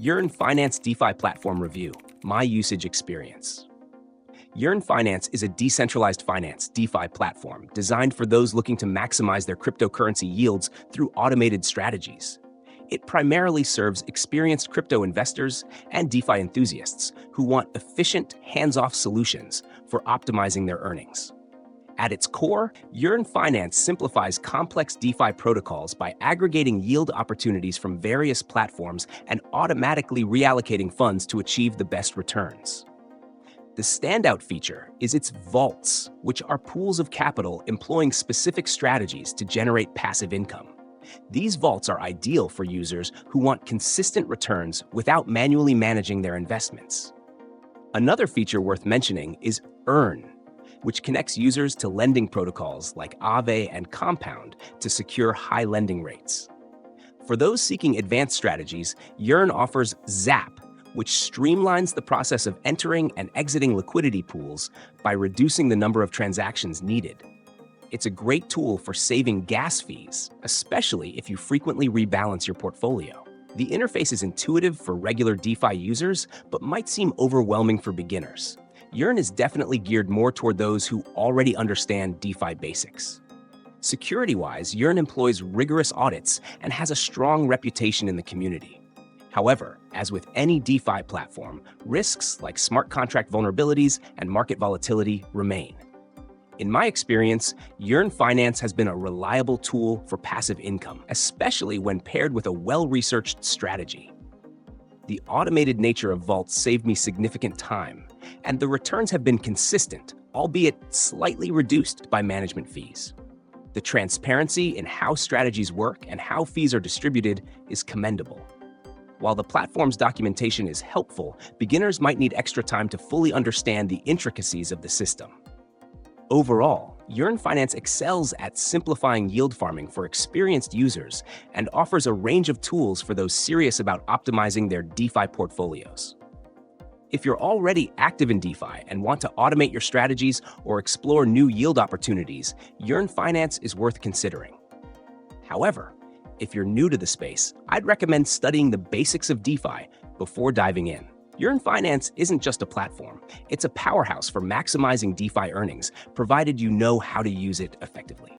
Yearn Finance DeFi Platform Review, My Usage Experience. Yearn Finance is a decentralized finance DeFi platform designed for those looking to maximize their cryptocurrency yields through automated strategies. It primarily serves experienced crypto investors and DeFi enthusiasts who want efficient, hands-off solutions for optimizing their earnings. At its core, Yearn Finance simplifies complex DeFi protocols by aggregating yield opportunities from various platforms and automatically reallocating funds to achieve the best returns. The standout feature is its vaults, which are pools of capital employing specific strategies to generate passive income. These vaults are ideal for users who want consistent returns without manually managing their investments. Another feature worth mentioning is Yearn, which connects users to lending protocols like Aave and Compound to secure high lending rates. For those seeking advanced strategies, Yearn offers Zap, which streamlines the process of entering and exiting liquidity pools by reducing the number of transactions needed. It's a great tool for saving gas fees, especially if you frequently rebalance your portfolio. The interface is intuitive for regular DeFi users, but might seem overwhelming for beginners. Yearn is definitely geared more toward those who already understand DeFi basics. Security-wise, Yearn employs rigorous audits and has a strong reputation in the community. However, as with any DeFi platform, risks like smart contract vulnerabilities and market volatility remain. In my experience, Yearn Finance has been a reliable tool for passive income, especially when paired with a well-researched strategy. The automated nature of vaults saved me significant time, and the returns have been consistent, albeit slightly reduced by management fees. The transparency in how strategies work and how fees are distributed is commendable. While the platform's documentation is helpful, beginners might need extra time to fully understand the intricacies of the system. Overall, Yearn Finance excels at simplifying yield farming for experienced users and offers a range of tools for those serious about optimizing their DeFi portfolios. If you're already active in DeFi and want to automate your strategies or explore new yield opportunities, Yearn Finance is worth considering. However, if you're new to the space, I'd recommend studying the basics of DeFi before diving in. Yearn Finance isn't just a platform, it's a powerhouse for maximizing DeFi earnings, provided you know how to use it effectively.